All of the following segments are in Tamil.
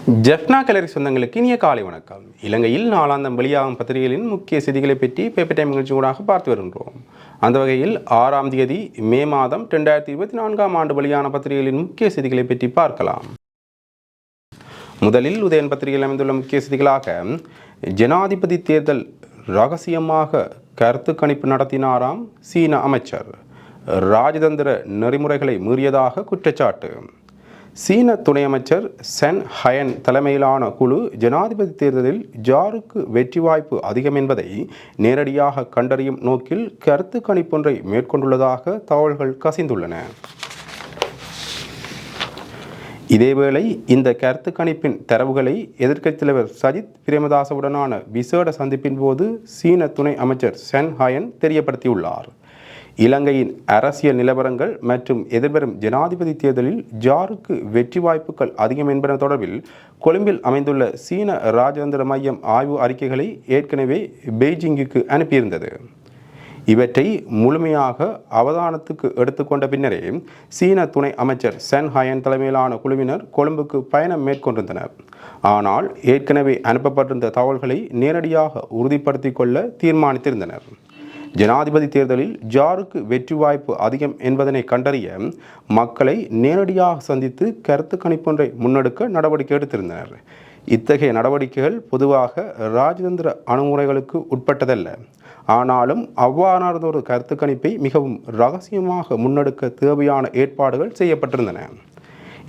ஜெஃப்னா கலரி சொந்தங்களுக்கு இனிய காலை வணக்கம். இலங்கையில் நாளாந்தம் வெளியாகும் பத்திரிகைகளின் முக்கிய செய்திகளை பற்றி பேப்பர் டைம் நிகழ்ச்சி ஊடாக பார்த்து வருகின்றோம். அந்த வகையில் 6ஆம் தேதி மே மாதம் 2024ஆம் ஆண்டு வெளியான பத்திரிகைகளின் முக்கிய செய்திகளை பற்றி பார்க்கலாம். முதலில் உதயன் பத்திரிகையில் அமைந்துள்ள முக்கிய செய்திகளாக, ஜனாதிபதி தேர்தல் ரகசியமாக கருத்து கணிப்பு நடத்தினாராம் சீன அமைச்சர், ராஜதந்திர நெறிமுறைகளை மீறியதாக குற்றச்சாட்டு. சீன துணை அமைச்சர் சென் ஹயன் தலைமையிலான குழு ஜனாதிபதி தேர்தலில் ஜாருக்கு வெற்றி வாய்ப்பு அதிகம் என்பதை நேரடியாக கண்டறியும் நோக்கில் கருத்து கணிப்பொன்றை மேற்கொண்டுள்ளதாக தகவல்கள் கசிந்துள்ளன. இதேவேளை இந்த கருத்து கணிப்பின் தரவுகளை எதிர்க்கட்சித் தலைவர் சஜித் பிரேமதாசவுடனான விசேட சந்திப்பின் போது சீன துணை அமைச்சர் சென் ஹயன் தெரியப்படுத்தியுள்ளார். இலங்கையின் அரசியல் நிலவரங்கள் மற்றும் எதிர்வரும் ஜனாதிபதி தேர்தலில் ஜாருக்கு வெற்றி வாய்ப்புகள் அதிகம் என்பன தொடர்பில் கொழும்பில் அமைந்துள்ள சீன ராஜதந்திர மையம் ஆய்வு அறிக்கைகளை ஏற்கனவே பெய்ஜிங்குக்கு அனுப்பியிருந்தது. இவற்றை முழுமையாக அவதானத்துக்கு எடுத்துக்கொண்ட பின்னரே சீன துணை அமைச்சர் சென் ஹயன் தலைமையிலான குழுவினர் கொழும்புக்கு பயணம் மேற்கொண்டிருந்தனர். ஆனால் ஏற்கனவே அனுப்பப்பட்டிருந்த தகவல்களை நேரடியாக உறுதிப்படுத்திக் கொள்ள தீர்மானித்திருந்தனர். ஜனாதிபதி தேர்தலில் ஜாருக்கு வெற்றி வாய்ப்பு அதிகம் என்பதனை கண்டறிய மக்களை நேரடியாக சந்தித்து கருத்து கணிப்பொன்றை முன்னெடுக்க நடவடிக்கை எடுத்திருந்தனர். இத்தகைய நடவடிக்கைகள் பொதுவாக ராஜதந்திர அணுகுமுறைகளுக்கு உட்பட்டதல்ல. ஆனாலும் அவ்வாறானதொரு கருத்து கணிப்பை மிகவும் இரகசியமாக முன்னெடுக்க தேவையான ஏற்பாடுகள் செய்யப்பட்டிருந்தன.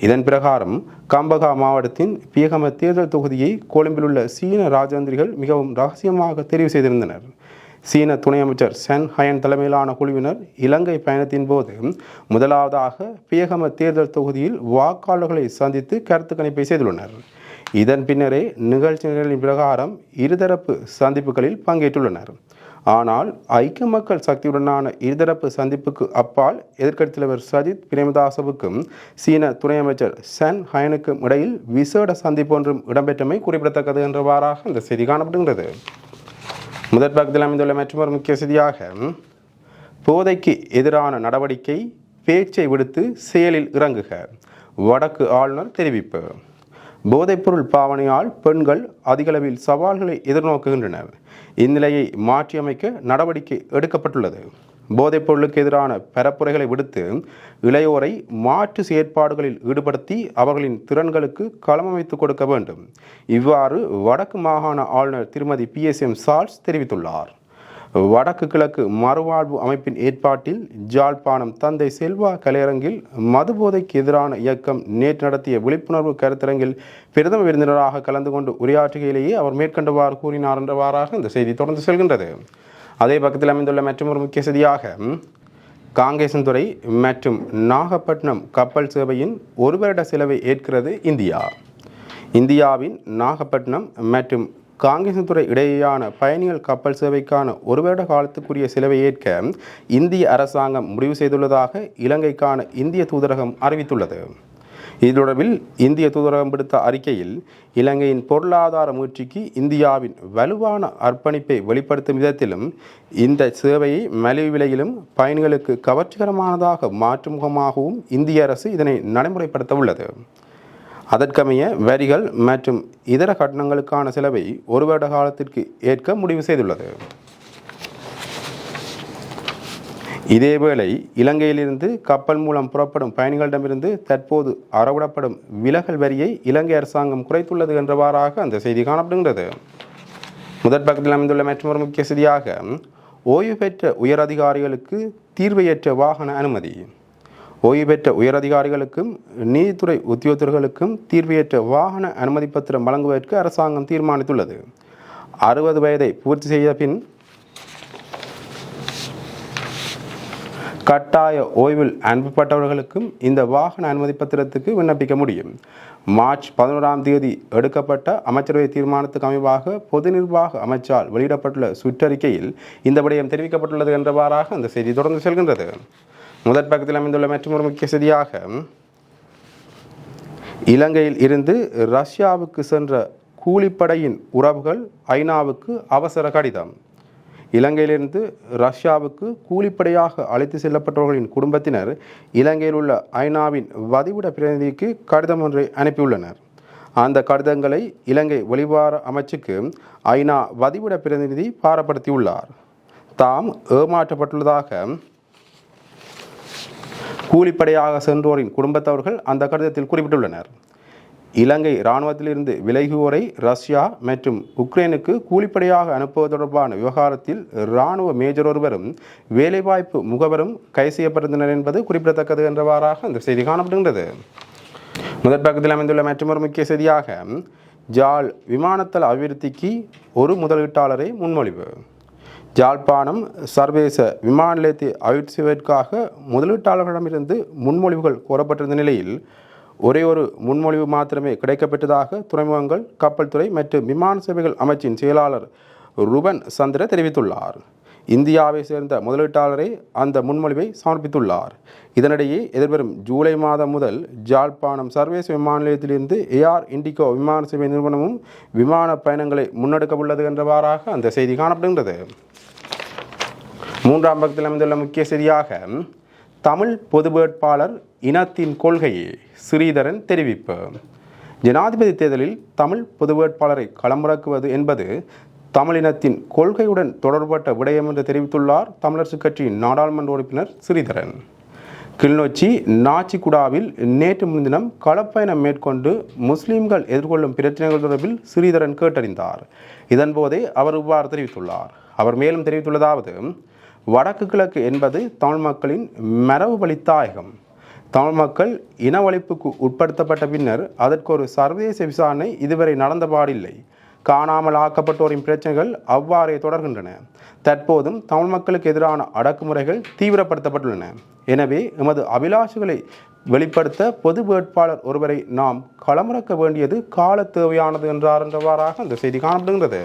இதன் பிரகாரம் கம்பகா மாவட்டத்தின் பியகம தேர்தல் தொகுதியை கொழும்பில் உள்ள சீன ராஜதந்திரிகள் மிகவும் இரகசியமாக தெரிவு செய்திருந்தனர். சீன துணை அமைச்சர் சென் ஹயன் தலைமையிலான குழுவினர் இலங்கை பயணத்தின் போது முதலாவதாக பியகம தேர்தல் தொகுதியில் வாக்காளர்களை சந்தித்து கருத்து கணிப்பை செய்துள்ளனர். இதன் பின்னரே நிகழ்ச்சி நிரலின் பிரகாரம் இருதரப்பு சந்திப்புகளில் பங்கேற்றுள்ளனர். ஆனால் ஐக்கிய மக்கள் சக்தியுடனான இருதரப்பு சந்திப்புக்கு அப்பால் எதிர்க்கட்சித் தலைவர் சஜித் பிரேமதாசவுக்கும் சீன துணை அமைச்சர் சென் ஹயனுக்கும் இடையில் விசேட சந்திப்பு ஒன்றும் இடம்பெற்றமை குறிப்பிடத்தக்கது என்றவாறாக இந்த செய்தி காணப்படுகின்றது. முதற் பக்கத்தில் அமைந்துள்ள மற்றொரு முக்கிய செய்தியாக, போதைக்கு எதிரான நடவடிக்கை, பேச்சை விடுத்து செயலில் இறங்குக, வடக்கு ஆளுநர் தெரிவிப்பு. போதைப்பொருள் பாவனையால் பெண்கள் அதிகளவில் சவால்களை எதிர்நோக்குகின்றனர். இந்நிலையை மாற்றியமைக்க நடவடிக்கை எடுக்கப்பட்டுள்ளது. போதைப்பொருளுக்கு எதிரான பரப்புரைகளை விடுத்து இளையோரை மாற்று செயற்பாடுகளில் ஈடுபடுத்தி அவர்களின் திறன்களுக்கு களமமைத்து கொடுக்க வேண்டும். இவ்வாறு வடக்கு மாகாண ஆளுநர் திருமதி PSM சார்ல்ஸ் தெரிவித்துள்ளார். வடக்கு கிழக்கு மறுவாழ்வு அமைப்பின் ஏற்பாட்டில் ஜாழ்ப்பாணம் தந்தை செல்வா கலையரங்கில் மதுபோதைக்கு எதிரான இயக்கம் நேற்று நடத்திய விழிப்புணர்வு கருத்தரங்கில் பிரதம விருந்தினராக கலந்து கொண்டு உரையாற்றுகையிலேயே அவர் மேற்கண்டவாறு கூறினார் என்றவாறாக இந்த செய்தி தொடர்ந்து செல்கின்றது. அதே பக்கத்தில் அமைந்துள்ள மற்றொரு முக்கிய செய்தியாக, காங்கேசன்துறை மற்றும் நாகப்பட்டினம் கப்பல் சேவையின் ஒரு வருட செலவை ஏற்கிறது இந்தியா. இந்தியாவின் நாகப்பட்டினம் மற்றும் காங்கேசன்துறை இடையேயான பயணிகள் கப்பல் சேவைக்கான ஒரு வருட காலத்துக்குரிய செலவை ஏற்க இந்திய அரசாங்கம் முடிவு செய்துள்ளதாக இலங்கைக்கான இந்திய தூதரகம் அறிவித்துள்ளது. இது தொடர்பில் இந்திய தூதரகம் விடுத்த அறிக்கையில், இலங்கையின் பொருளாதார முயற்சிக்கு இந்தியாவின் வலுவான அர்ப்பணிப்பை வெளிப்படுத்தும் விதத்திலும் இந்த சேவையை மலிவு விலையிலும் பயணிகளுக்கு கவர்ச்சிகரமானதாக மாற்றும் முகமாகவும் இந்திய அரசு இதனை நடைமுறைப்படுத்த உள்ளது. அதற்கமைய வரிகள் மற்றும் இதர கட்டணங்களுக்கான செலவை ஒரு வருட காலத்திற்கு ஏற்க முடிவு செய்துள்ளது. இதேவேளை இலங்கையிலிருந்து கப்பல் மூலம் புறப்படும் பயணிகளிடமிருந்து தற்போது அறவிடப்படும் விலகல் வரியை இலங்கை அரசாங்கம் குறைத்துள்ளது என்றவாறாக அந்த செய்தி காணப்படுகின்றது. முதற் பக்கத்தில் அமைந்துள்ள மற்றொரு முக்கிய செய்தியாக, ஓய்வு பெற்ற உயரதிகாரிகளுக்கு தீர்வையற்ற வாகன அனுமதி. ஓய்வு பெற்ற உயரதிகாரிகளுக்கும் நீதித்துறை உத்தியோகத்தர்களுக்கும் தீர்வையற்ற வாகன அனுமதி பத்திரம் வழங்குவதற்கு அரசாங்கம் தீர்மானித்துள்ளது. 60 வயதை பூர்த்தி செய்த பின் கட்டாய ஓய்வில் அனுப்பப்பட்டவர்களுக்கும் இந்த வாகன அனுமதி பத்திரத்துக்கு விண்ணப்பிக்க முடியும். மார்ச் 11ஆம் தேதி எடுக்கப்பட்ட அமைச்சரவை தீர்மானத்துக்கு அமைவாக பொது நிர்வாக அமைச்சால் வெளியிடப்பட்டுள்ள சுற்றறிக்கையில் இந்த விடயம் தெரிவிக்கப்பட்டுள்ளது என்றவாறாக அந்த செய்தி தொடர்ந்து செல்கின்றது. முதற் பக்கத்தில் அமைந்துள்ள மற்றொரு முக்கிய செய்தியாக, இலங்கையில் இருந்து ரஷ்யாவுக்கு சென்ற கூலிப்படையின் உறவுகள் ஐநாவுக்கு அவசர கடிதம். இலங்கையிலிருந்து ரஷ்யாவுக்கு கூலிப்படையாக அழைத்து செல்லப்பட்டவர்களின் குடும்பத்தினர் இலங்கையில் உள்ள ஐநாவின் வதிவிட பிரதிநிதிக்கு கடிதம் ஒன்றை அனுப்பியுள்ளனர். அந்த கடிதங்களை இலங்கை வெளிவார அமைச்சுக்கு ஐநா வதிவிட பிரதிநிதி பாரப்படுத்தியுள்ளார். தாம் ஏமாற்றப்பட்டுள்ளதாக கூலிப்படையாக சென்றோரின் குடும்பத்தவர்கள் அந்த கடிதத்தில் குறிப்பிட்டுள்ளனர். இலங்கை இராணுவத்திலிருந்து விலகுவோரை ரஷ்யா மற்றும் உக்ரைனுக்கு கூலிப்படையாக அனுப்புவது தொடர்பான விவகாரத்தில் இராணுவ மேஜர் ஒருவரும் வேலைவாய்ப்பு முகவரும் கைது செய்யப்பட்டிருந்தனர் என்பது குறிப்பிடத்தக்கது என்றவாறாக இந்த செய்தி காணப்படுகின்றது. முதற் பக்கத்தில் அமைந்துள்ள மற்றொரு முக்கிய செய்தியாக ஜாழ் விமானத்தள அபிவிருத்திக்கு ஒரு முதலீட்டாளரை முன்மொழிவு. ஜாழ்ப்பாணம் சர்வதேச விமான நிலையத்தை அபிவிருத்தி செய்வதற்காக முதலீட்டாளர்களிடமிருந்து முன்மொழிவுகள் கோரப்பட்டிருந்த நிலையில் ஒரே ஒரு முன்மொழிவு மாத்திரமே கிடைக்கப்பெற்றதாக துறைமுகங்கள் கப்பல் துறை மற்றும் விமான சேவைகள் அமைச்சின் செயலாளர் ருபன் சந்திர தெரிவித்துள்ளார். இந்தியாவை சேர்ந்த முதலீட்டாளரை அந்த முன்மொழிவை சமர்ப்பித்துள்ளார். இதனிடையே எதிர்வரும் ஜூலை மாதம் முதல் ஜாழ்ப்பாணம் சர்வதேச விமான நிலையத்திலிருந்து ஏஆர் இண்டிகோ விமான சேவை நிறுவனமும் விமான பயணங்களை முன்னெடுக்க உள்ளது என்றவாறாக அந்த செய்தி காணப்படுகின்றது. மூன்றாம் பக்கத்தில் அமைந்துள்ள முக்கிய செய்தியாக தமிழ் பொது வேட்பாளர் இனத்தின் கொள்கையை ஸ்ரீதரன் தெரிவிப்பு. ஜனாதிபதி தேர்தலில் தமிழ் பொது வேட்பாளரை களமிறக்குவது என்பது தமிழினத்தின் கொள்கையுடன் தொடர்பட்ட விடயம் என்று தெரிவித்துள்ளார் தமிழரசுக் கட்சியின் நாடாளுமன்ற உறுப்பினர் ஸ்ரீதரன். கிளிநொச்சி நாச்சிக்குடாவில் நேற்று முன்தினம் களப்பயணம் மேற்கொண்டு முஸ்லிம்கள் எதிர்கொள்ளும் பிரச்சனைகள் தொடர்பில் ஸ்ரீதரன் கேட்டறிந்தார். இதன்போதே அவர் இவ்வாறு தெரிவித்துள்ளார். அவர் மேலும் தெரிவித்துள்ளதாவது, வடக்கு கிழக்கு என்பது தமிழ் மக்களின் மரபு வழி தாயகம். தமிழ் மக்கள் இனவழிப்புக்கு உட்படுத்தப்பட்ட பின்னர் அதற்கு ஒரு சர்வதேச விசாரணை இதுவரை நடந்தபாடில்லை. காணாமல் ஆக்கப்பட்டோரின் பிரச்சனைகள் அவ்வாறே தொடர்கின்றன. தற்போதும் தமிழ் மக்களுக்கு எதிரான அடக்குமுறைகள் தீவிரப்படுத்தப்பட்டுள்ளன. எனவே எமது அபிலாஷைகளை வெளிப்படுத்த பொது வேட்பாளர் ஒருவரை நாம் களமிறக்க வேண்டியது கால தேவையானது என்றவாறாக அந்த செய்தி காணப்படுகின்றது.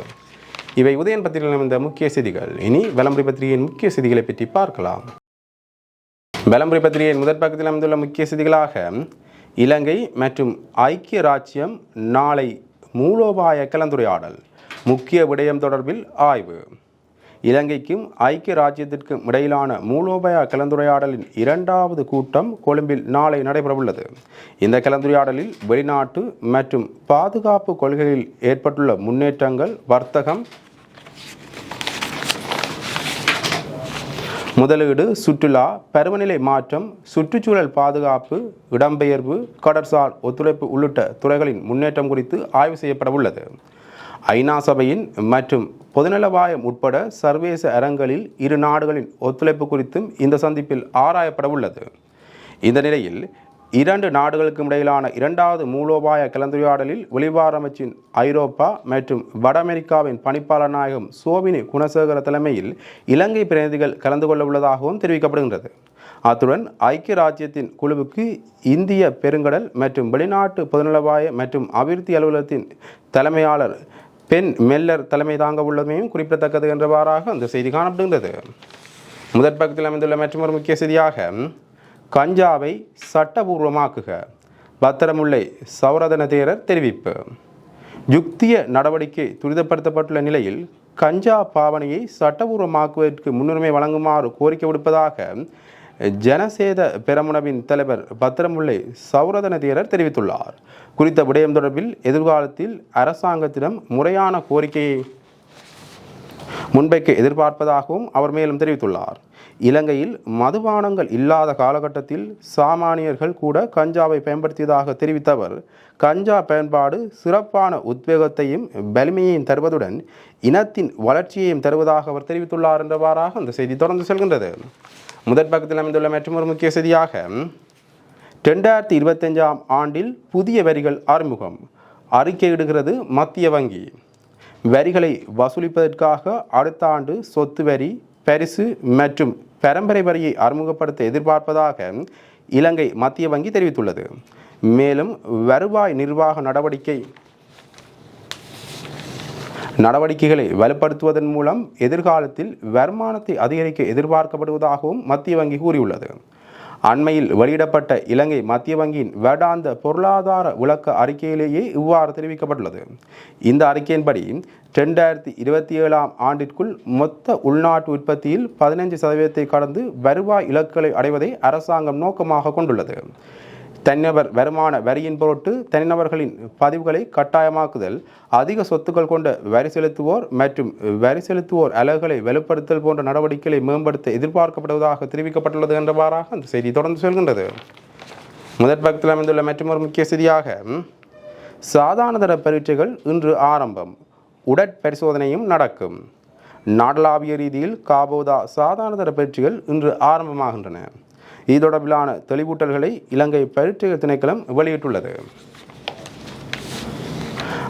இவை உதயன் பத்திரிகையில் அமைந்த முக்கிய செய்திகள். இனி விளம்பரி பத்திரிகையின் முக்கிய செய்திகளை பற்றி பார்க்கலாம். விளம்பரி பத்திரிகையின் முதற் பக்கத்தில் அமைந்துள்ள முக்கிய செய்திகளாக இலங்கை மற்றும் ஐக்கிய ராச்சியம் நாளை மூலோபாய கலந்துரையாடல், முக்கிய விடயம் தொடர்பில் ஆய்வு. இலங்கைக்கும் ஐக்கிய ராஜ்யத்திற்கும் இடையிலான மூலோபாய கலந்துரையாடலின் 2வது கூட்டம் கொழும்பில் நாளை நடைபெறவுள்ளது. இந்த கலந்துரையாடலில் வெளிநாட்டு மற்றும் பாதுகாப்பு கொள்கைகளில் ஏற்பட்டுள்ள முன்னேற்றங்கள், வர்த்தகம், முதலீடு, சுற்றுலா, பருவநிலை மாற்றம், சுற்றுச்சூழல் பாதுகாப்பு, இடம்பெயர்வு, கடற்சார் ஒத்துழைப்பு உள்ளிட்ட துறைகளின் முன்னேற்றம் குறித்து ஆய்வு செய்யப்பட உள்ளது. ஐநா சபையின் மற்றும் பொதுநலவாயம் உட்பட சர்வதேச அரங்களில் இரு நாடுகளின் ஒத்துழைப்பு குறித்தும் இந்த சந்திப்பில் ஆராயப்பட உள்ளது. இந்த நிலையில் 2 நாடுகளுக்கும் இடையிலான 2வது மூலோபாய கலந்துரையாடலில் வெளிவார அமைச்சின் ஐரோப்பா மற்றும் வட அமெரிக்காவின் பணிப்பாளர் நாயகம் சோபினி குணசேகர தலைமையில் இலங்கை பிரதிநிதிகள் கலந்து கொள்ள உள்ளதாகவும் தெரிவிக்கப்படுகின்றது. அத்துடன் ஐக்கிய ராஜ்யத்தின் குழுவுக்கு இந்திய பெருங்கடல் மற்றும் வெளிநாட்டு பொதுநலவாய மற்றும் அபிவிருத்தி அலுவலகத்தின் தலைமையாளர் பென் மெல்லர் தலைமை தாங்க உள்ளமையும் குறிப்பிடத்தக்கது என்றவாறாக அந்த செய்தி காணப்படுகின்றது. முதற் பக்கத்தில் அமைந்துள்ள மற்றொரு முக்கிய செய்தியாக கஞ்சாவை சட்டபூர்வமாக்குக, பத்திரமுல்லை சௌரதன தேரர் தெரிவிப்பு. யுக்திய நடவடிக்கை துரிதப்படுத்தப்பட்டுள்ள நிலையில் கஞ்சா பாவனையை சட்டபூர்வமாக்குவதற்கு முன்னுரிமை வழங்குமாறு கோரிக்கை விடுப்பதாக ஜனசேத பெரமுனவின் தலைவர் பத்திரமுல்லை சௌரதன தேரர் தெரிவித்துள்ளார். குறித்த விடயம் தொடர்பில் எதிர்காலத்தில் அரசாங்கத்திடம் முறையான கோரிக்கையை முன்வைக்க எதிர்பார்ப்பதாகவும் அவர் மேலும் தெரிவித்துள்ளார். இலங்கையில் மதுபானங்கள் இல்லாத காலகட்டத்தில் சாமானியர்கள் கூட கஞ்சாவை பயன்படுத்தியதாக தெரிவித்த அவர், கஞ்சா பயன்பாடு சிறப்பான உத்வேகத்தையும் வலிமையையும் தருவதுடன் இனத்தின் வளர்ச்சியையும் தருவதாக அவர் தெரிவித்துள்ளார் என்றவாறாக அந்த செய்தி தொடர்ந்து செல்கின்றது. முதற் பக்கத்தில் அமைந்துள்ள மற்றொரு முக்கிய செய்தியாக 2025ஆம் ஆண்டில் புதிய வரிகள் அறிமுகம், அறிக்கையிடுகிறது மத்திய வங்கி. வரிகளை வசூலிப்பதற்காக அடுத்த ஆண்டு சொத்து வரி, பரிசு மற்றும் பரம்பரை வரியை அறிமுகப்படுத்த எதிர்பார்ப்பதாக இலங்கை மத்திய வங்கி தெரிவித்துள்ளது. மேலும் வருவாய் நிர்வாக நடவடிக்கைகளை வலுப்படுத்துவதன் மூலம் எதிர்காலத்தில் வருமானத்தை அதிகரிக்க எதிர்பார்க்கப்படுவதாகவும் மத்திய வங்கி கூறியுள்ளது. அண்மையில் வெளியிடப்பட்ட இலங்கை மத்திய வங்கியின் வருடாந்த பொருளாதார விளக்க அறிக்கையிலேயே இவ்வாறு தெரிவிக்கப்பட்டுள்ளது. இந்த அறிக்கையின்படி 2027ஆம் ஆண்டிற்குள் மொத்த உள்நாட்டு உற்பத்தியில் 15% கடந்து வருவாய் இலக்குகளை அடைவதை அரசாங்கம் நோக்கமாக கொண்டுள்ளது. தனிநபர் வருமான வரியின் பொருட்டு தனிநபர்களின் பதிவுகளை கட்டாயமாக்குதல், அதிக சொத்துக்கள் கொண்ட வரி செலுத்துவோர் மற்றும் வரி செலுத்துவோர் அலகுகளை வலுப்படுத்தல் போன்ற நடவடிக்கைகளை மேம்படுத்த எதிர்பார்க்கப்படுவதாக தெரிவிக்கப்பட்டுள்ளது என்றவாறாக அந்த செய்தி தொடர்ந்து சொல்கின்றது. முதற் பக்கத்தில் அமைந்துள்ள மற்றொரு முக்கிய செய்தியாக சாதாரணதர பரீட்சைகள் இன்று ஆரம்பம், உடற்பரிசோதனையும் நடக்கும். நாடளாவிய ரீதியில் காபோதா சாதாரணதர பரீட்சைகள் இன்று ஆரம்பமாகின்றன. இது தொடர்பிலான தெளிவூட்டல்களை இலங்கை பரீட்சைகள் திணைக்களம் வெளியிட்டுள்ளது.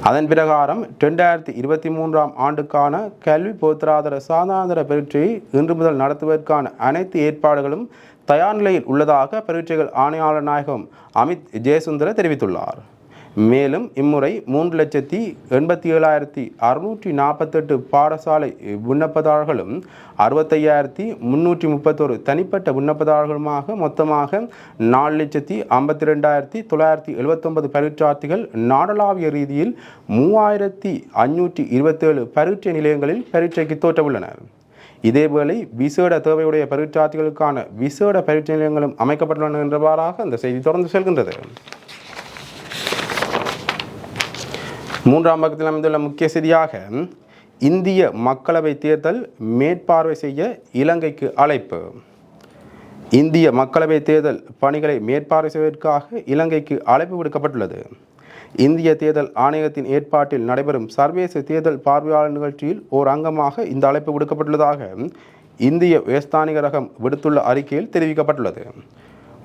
அதன் பிரகாரம் 2023 ஆண்டுக்கான கல்வி பொதுத்தராதர சாதாரணதர பரீட்சையை இன்று முதல் நடத்துவதற்கான அனைத்து ஏற்பாடுகளும் தயார் நிலையில் உள்ளதாக பரீட்சைகள் ஆணையாளர் நாயகம் அமித் ஜெயசுந்தர தெரிவித்துள்ளார். மேலும் இம்முறை 3,87,648 பாடசாலை விண்ணப்பதாரர்களும் 65,331 தனிப்பட்ட விண்ணப்பதாரர்களுமாக மொத்தமாக 4,52,979 பரீட்சார்த்திகள் நாடளாவிய ரீதியில் 3,527 பரீட்சை நிலையங்களில் பரீட்சைக்கு தோற்றவுள்ளனர். இதேவேளை விசேட தேவையுடைய பரீட்சார்த்திகளுக்கான விசேட பரீட்சை நிலையங்களும் அமைக்கப்பட்டுள்ளன என்றவாறாக அந்த செய்தி தொடர்ந்து செல்கின்றது. மூன்றாம் பக்கத்தில் அமைந்துள்ள முக்கிய செய்தியாக இந்திய மக்களவை தேர்தல் மேற்பார்வை செய்ய இலங்கைக்கு அழைப்பு. இந்திய மக்களவை தேர்தல் பணிகளை மேற்பார்வை செய்வதற்காக இலங்கைக்கு அழைப்பு விடுக்கப்பட்டுள்ளது. இந்திய தேர்தல் ஆணையத்தின் ஏற்பாட்டில் நடைபெறும் சர்வதேச தேர்தல் பார்வையாளர் நிகழ்ச்சியில் ஓர் அங்கமாக இந்த அழைப்பு விடுக்கப்பட்டுள்ளதாக இந்திய உயர்ஸ்தானிக ரகம் விடுத்துள்ள அறிக்கையில் தெரிவிக்கப்பட்டுள்ளது.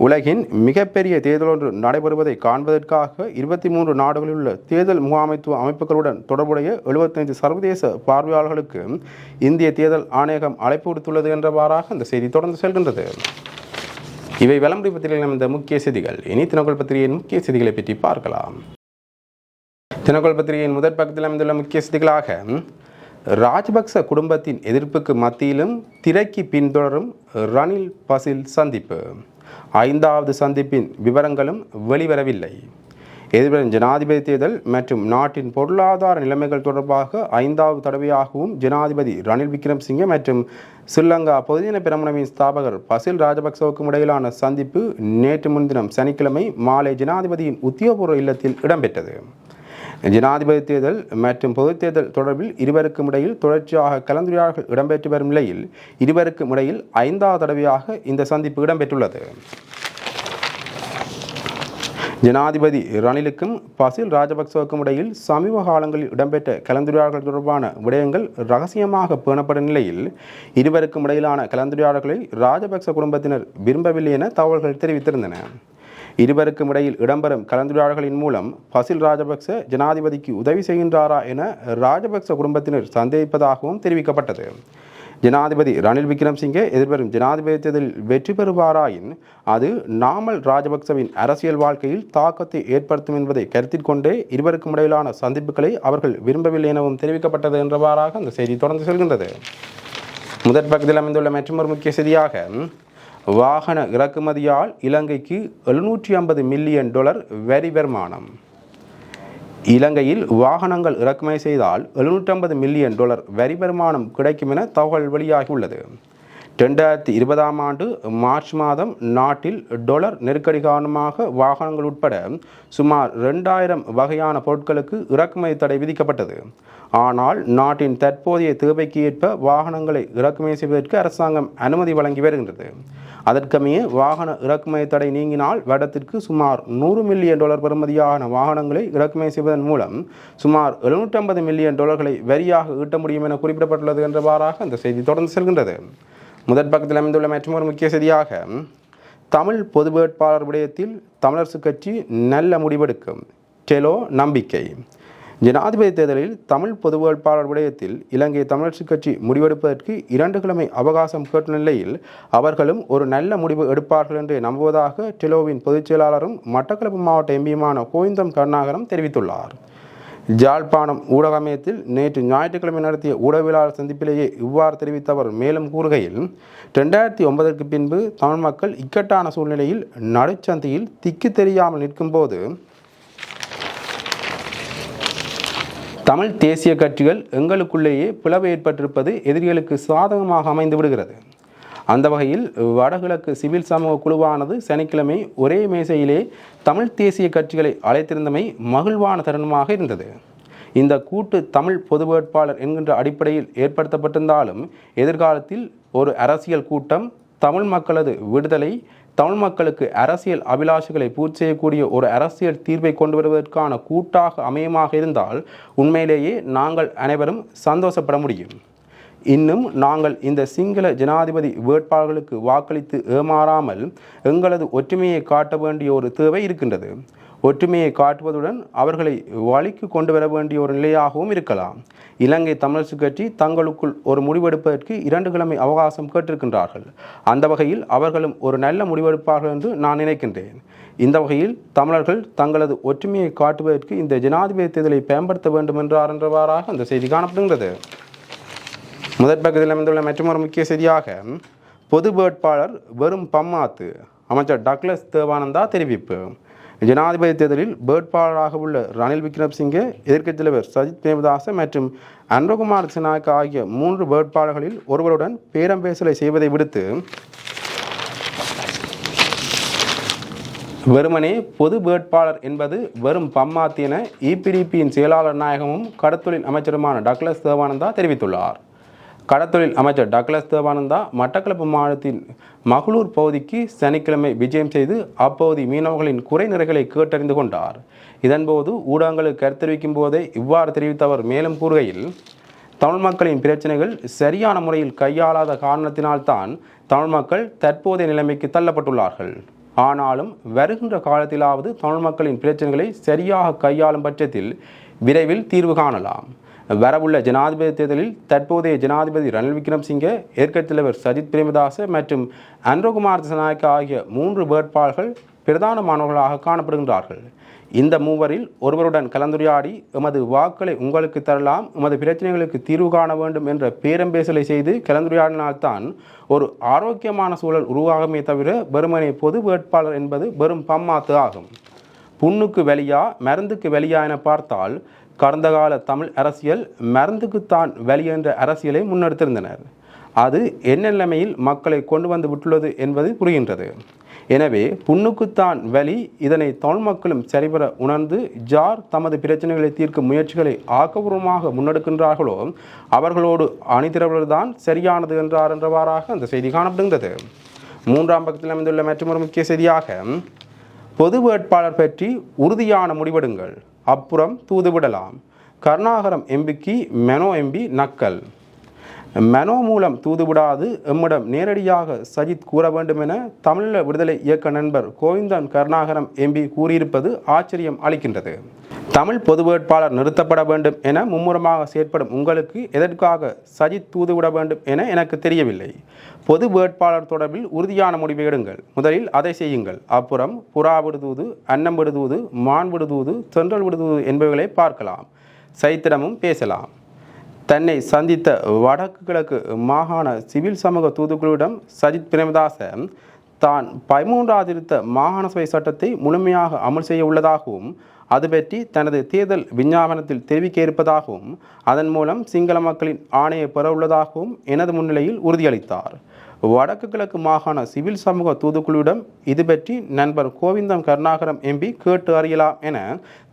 உலகின் மிகப்பெரிய தேர்தல் ஒன்று நடைபெறுவதை காண்பதற்காக 23 நாடுகளில் உள்ள தேர்தல் முகாமைத்துவ அமைப்புகளுடன் தொடர்புடைய 75 சர்வதேச பார்வையாளர்களுக்கு இந்திய தேர்தல் ஆணையகம் அழைப்பு விடுத்துள்ளது என்றவாறாக அந்த செய்தி தொடர்ந்து செல்கின்றது. இவை விளம்பர பத்திரிகையில் அமைந்த முக்கிய செய்திகள். இனி தினக்குள் பத்திரிகையின் முக்கிய செய்திகளை பற்றி பார்க்கலாம். தினக்குள் பத்திரிகையின் முதற் பக்கத்தில் அமைந்துள்ள முக்கிய செய்திகளாக ராஜபக்ச குடும்பத்தின் எதிர்ப்புக்கு மத்தியிலும் திரைக்கு பின்தொடரும் ரணில் பசில் சந்திப்பு. 5வது சந்திப்பின் விவரங்களும் வெளிவரவில்லை. எதிர்வரும் ஜனாதிபதி தேர்தல் மற்றும் நாட்டின் பொருளாதார நிலைமைகள் தொடர்பாக 5வது தடவையாகவும் ஜனாதிபதி ரணில் விக்ரமசிங்கே மற்றும் ஸ்ரீலங்கா பொதுஜன பெரமுனவின் ஸ்தாபகர் பசில் ராஜபக்சவுக்கும் இடையிலான சந்திப்பு நேற்று முன்தினம் சனிக்கிழமை மாலை ஜனாதிபதியின் உத்தியோகபூர்வ இல்லத்தில் இடம்பெற்றது. ஜனாதிபதி தேர்தல் மற்றும் பொதுத் தேர்தல் தொடர்பில் இருவருக்கும் இடையில் தொடர்ச்சியாக கலந்துரையாடல்கள் இடம்பெற்று வரும் நிலையில் இருவருக்கும் இடையில் 5வது தடவையாக இந்த சந்திப்பு இடம்பெற்றுள்ளது. ஜனாதிபதி ரணிலுக்கும் பசில் ராஜபக்சவுக்கும் இடையில் சமீப காலங்களில் இடம்பெற்ற கலந்துரையாடல்கள் தொடர்பான விடயங்கள் ரகசியமாக பேணப்படும் நிலையில் இருவருக்கும் இடையிலான கலந்துரையாடல்களை ராஜபக்ச குடும்பத்தினர் விரும்பவில்லை என தகவல்கள் தெரிவித்திருந்தன. இருவருக்கும் இடையில் இடம்பெறும் கலந்துரையாடல்களின் மூலம் பசில் ராஜபக்ச ஜனாதிபதிக்கு உதவி செய்கின்றாரா என ராஜபக்ச குடும்பத்தினர் சந்தேகிப்பதாகவும் தெரிவிக்கப்பட்டது. ஜனாதிபதி ரணில் விக்ரமசிங்கே எதிர்வரும் ஜனாதிபதி தேர்தலில் வெற்றி பெறுவாராயின் அது நாமல் ராஜபக்சவின் அரசியல் வாழ்க்கையில் தாக்கத்தை ஏற்படுத்தும் என்பதை கருத்தில் கொண்டே இருவருக்கும் இடையிலான சந்திப்புகளை அவர்கள் விரும்பவில்லை எனவும் தெரிவிக்கப்பட்டது என்றவாறாக அந்த செய்தி தொடர்ந்து செல்கின்றது. முதற் பக்கத்தில் அமைந்துள்ள மற்றொரு முக்கிய செய்தியாக வாகன இறக்குமதியால் இலங்கைக்கு $750 மில்லியன் வரி வருமானம். இலங்கையில் வாகனங்கள் இறக்குமதி செய்தால் $750 மில்லியன் வரி வருமானம் கிடைக்கும் என தகவல் வெளியாகியுள்ளது. 2020 ஆண்டு மார்ச் மாதம் நாட்டில் டொலர் நெருக்கடி காரணமாக வாகனங்கள் உட்பட சுமார் 2000 வகையான பொருட்களுக்கு இறக்குமதி தடை விதிக்கப்பட்டது. ஆனால் நாட்டின் தற்போதைய தேவைக்கு ஏற்ப வாகனங்களை இறக்குமதி செய்வதற்கு அரசாங்கம் அனுமதி வழங்கி வருகின்றது. அதற்கமைய வாகன இறக்குமதி தடை நீங்கினால் வருடத்திற்கு சுமார் $100 மில்லியன் பெறுமதியான வாகனங்களை இறக்குமதி செய்வதன் மூலம் சுமார் $750 மில்லியன் வரியாக ஈட்ட முடியும் என குறிப்பிடப்பட்டுள்ளது என்றவாறாக அந்த செய்தி தொடர்ந்து செல்கின்றது. முதற் பக்கத்தில் அமைந்துள்ள மற்றொரு முக்கிய செய்தியாக தமிழ் பொது வேட்பாளர் விடயத்தில் தமிழரசு கட்சி நல்ல முடிவெடுக்கும், டெலோ நம்பிக்கை. ஜனாதிபதி தேர்தலில் தமிழ் பொது வேட்பாளர் விடயத்தில் இலங்கை தமிழரசு கட்சி முடிவெடுப்பதற்கு 2 கிழமை அவகாசம் கேட்ட நிலையில் அவர்களும் ஒரு நல்ல முடிவு எடுப்பார்கள் என்று நம்புவதாக டெலோவின் பொதுச் செயலாளரும் மட்டக்களப்பு மாவட்ட எம்பியுமான கோவிந்தம் கருணாகரம் தெரிவித்துள்ளார். ஜாழ்ப்பாணம் ஊடக மையத்தில் நேற்று ஞாயிற்றுக்கிழமை நடத்திய ஊடகவியலாளர் சந்திப்பிலேயே இவ்வாறு தெரிவித்த அவர் மேலும் கூறுகையில் 2009 பின்பு தமிழ் மக்கள் இக்கட்டான சூழ்நிலையில் நடுச்சந்தையில் திக்கு தெரியாமல் நிற்கும் போது தமிழ் தேசிய கட்சிகள் எங்களுக்குள்ளேயே பிளவு ஏற்பட்டிருப்பது எதிரிகளுக்கு சாதகமாக அமைந்து விடுகிறது. அந்த வகையில் வடகிழக்கு சிவில் சமூக குழுவானது சனிக்கிழமை ஒரே மேசையிலே தமிழ் தேசிய கட்சிகளை அழைத்திருந்தமை மகிழ்வான தருணமாக இருந்தது. இந்த கூட்டு தமிழ் பொது வேட்பாளர் என்கின்ற அடிப்படையில் ஏற்படுத்தப்பட்டிருந்தாலும் எதிர்காலத்தில் ஒரு அரசியல் கூட்டம் தமிழ் மக்களது விடுதலை, தமிழ் மக்களுக்கு அரசியல் அபிலாஷைகளை பூர்த்தி செய்யக்கூடிய ஒரு அரசியல் தீர்வை கொண்டு வருவதற்கான கூட்டாக அமையமாக இருந்தால் உண்மையிலேயே நாங்கள் அனைவரும் சந்தோஷப்பட முடியும். இன்னும் நாங்கள் இந்த சிங்கள ஜனாதிபதி வேட்பாளர்களுக்கு வாக்களித்து ஏமாறாமல் எங்களது ஒற்றுமையை காட்ட வேண்டிய ஒரு தேவை இருக்கின்றது. ஒற்றுமையை காட்டுவதுடன் அவர்களை வழிக்கு கொண்டு வர வேண்டிய ஒரு நிலையாகவும் இருக்கலாம். இலங்கை தமிழரசுக் கட்சி தங்களுக்குள் ஒரு முடிவெடுப்பதற்கு 2 கிழமை அவகாசம் கேட்டிருக்கின்றார்கள். அந்த வகையில் அவர்களும் ஒரு நல்ல முடிவெடுப்பார்கள் என்று நான் நினைக்கின்றேன். இந்த வகையில் தமிழர்கள் தங்களது ஒற்றுமையை காட்டுவதற்கு இந்த ஜனாதிபதி தேர்தலை பயன்படுத்த வேண்டும் என்றவாறாக அந்த செய்தி காணப்படுகின்றது. முதற் பக்கத்தில் அமைந்துள்ள மற்றொரு முக்கிய செய்தியாக பொது வேட்பாளர் வெறும் பம்மாத்து, அமைச்சர் டக்ளஸ் தேவானந்தா தெரிவிப்பு. ஜனாதிபதி தேர்தலில் வேட்பாளராக உள்ள ரணில் விக்ரமசிங்கே, எதிர்க்கட்சித் தலைவர் சஜித் பிரேமதாச மற்றும் அனுரகுமார் திசாநாயக்க ஆகிய 3 வேட்பாளர்களில் ஒருவருடன் பேரம் பேசலை செய்வதை விடுத்து வெறுமனே பொது வேட்பாளர் என்பது வெறும் பம்மாத்து என EPDPயின் செயலாளர் நாயகமும் கடத்தொழில் அமைச்சருமான டக்ளஸ் தேவானந்தா தெரிவித்துள்ளார். கடத்தொழில் அமைச்சர் டக்ளஸ் தேவானந்தா மட்டக்களப்பு மாவட்டத்தின் மகளூர் பகுதிக்கு சனிக்கிழமை விஜயம் செய்து அப்பகுதி மீனவர்களின் குறை நிறைகளை கேட்டறிந்து கொண்டார். இதன்போது ஊடகங்களுக்கு கருத்து தெரிவிக்கும் போதே இவ்வாறு தெரிவித்த அவர் மேலும் கூறுகையில், தமிழ் மக்களின் பிரச்சனைகள் சரியான முறையில் கையாளாத காரணத்தினால்தான் தமிழ் மக்கள் தற்போதைய நிலைமைக்கு தள்ளப்பட்டுள்ளார்கள். ஆனாலும் வருகின்ற காலத்திலாவது தமிழ் மக்களின் பிரச்சனைகளை சரியாக கையாளும் பட்சத்தில் விரைவில் தீர்வு காணலாம். வரவுள்ள ஜனாதிபதி தேர்தலில் தற்போதைய ஜனாதிபதி ரணில் விக்ரமசிங்கே, எதிர்க்கட்சித் தலைவர் சஜித் பிரேமதாச மற்றும் அனுரகுமார் திசாநாயக்க ஆகிய 3 வேட்பாளர்கள் பிரதானமானவர்களாக காணப்படுகின்றார்கள். இந்த மூவரில் ஒருவருடன் கலந்துரையாடி எமது வாக்களை உங்களுக்கு தரலாம், எமது பிரச்சனைகளுக்கு தீர்வு காண வேண்டும் என்ற பேரம்பேசலை செய்து கலந்துரையாடினால்தான் ஒரு ஆரோக்கியமான சூழல் உருவாகுமே தவிர வெறுமனே பொது வேட்பாளர் என்பது வெறும் பம்மாத்து ஆகும். புண்ணுக்கு வெளியா மருந்துக்கு வெளியா என பார்த்தால் கடந்த கால தமிழ் அரசியல் மருந்துக்குத்தான் வலி என்ற அரசியலை முன்னெடுத்திருந்தனர். அது என்ன நிலைமையில் மக்களை கொண்டு வந்து விட்டுள்ளது என்பது புரிகின்றது. எனவே புண்ணுக்குத்தான் வலி, இதனை தமிழ் மக்களும் சரிவர உணர்ந்து ஜார் தமது பிரச்சனைகளை தீர்க்கும் முயற்சிகளை ஆக்கப்பூர்வமாக முன்னெடுக்கின்றார்களோ அவர்களோடு அணிதிரவர்கள்தான் சரியானது என்றவாறாக அந்த செய்தி காணப்படுகின்றது. 3ஆம் பக்கத்தில் அமைந்துள்ள மற்றொரு முக்கிய செய்தியாக பொது வேட்பாளர் பற்றி உறுதியான முடிவெடுங்கள், அப்புறம் தூதுவிடலாம். கருணாகரம் எம்பிக்கு மெனோ எம்பி நக்கல். மெனோ மூலம் தூதுவிடாது எம்மிடம் நேரடியாக சஜித் கூற வேண்டும் என தமிழீழ விடுதலை இயக்க நண்பர் கோவிந்தன் கருணாகரம் எம்பி கூறியிருப்பது ஆச்சரியம் அளிக்கின்றது. தமிழ் பொது வேட்பாளர் நிறுத்தப்பட வேண்டும் என மும்முரமாக செயற்படும் உங்களுக்கு எதற்காக சஜித் தூதுவிட வேண்டும் என எனக்கு தெரியவில்லை. பொது வேட்பாளர் தொடர்பில் உறுதியான முடிவை எடுங்கள், முதலில் அதை செய்யுங்கள். அப்புறம் புறா விடுதூது, அன்னம் விடுதூது, மான் விடுதூது, தென்றல் விடுதூது என்பவைகளை பார்க்கலாம், சைத்திரமும் பேசலாம். தன்னை சந்தித்த வடக்கு கிழக்கு மாகாண சிவில் சமூக தூதுக்குழுவிடம் சஜித் பிரேமதாச தான் 13வது திருத்த மாகாண சபை சட்டத்தை முழுமையாக அமல் செய்ய உள்ளதாகவும் அது பற்றி தனது தேர்தல் விஞ்ஞாபனத்தில் தெரிவிக்க இருப்பதாகவும் அதன் மூலம் சிங்கள மக்களின் ஆணையை பெற உள்ளதாகவும் எனது முன்னிலையில் உறுதியளித்தார். வடக்கு கிழக்கு மாகாண சிவில் சமூக தூதுக்குழுவிடம் இது பற்றி நண்பர் கோவிந்தம் கருணாகரம் எம்பி கேட்டு அறியலாம் என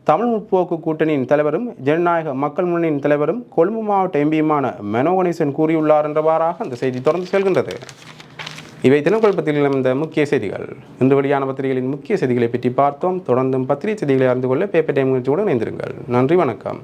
தமிழ் முற்போக்கு கூட்டணியின் தலைவரும் ஜனநாயக மக்கள் முன்னணியின் தலைவரும் கொழும்பு மாவட்ட எம்பியுமான மெனோ கணேசன் கூறியுள்ளார் என்றவாறாக அந்த செய்தி தொடர்ந்து செல்கின்றது. இவை தினக்குழப்பத்தில் இந்த முக்கிய செய்திகள். இன்று வெளியான பத்திரிகைகளின் முக்கிய செய்திகளை பற்றி பார்த்தோம். தொடர்ந்தும் பத்திரிகை செய்திகளை அறிந்து கொள்ள பேப்பர் டைம் நிகழ்ச்சியுடன் இணைந்திருங்கள். நன்றி, வணக்கம்.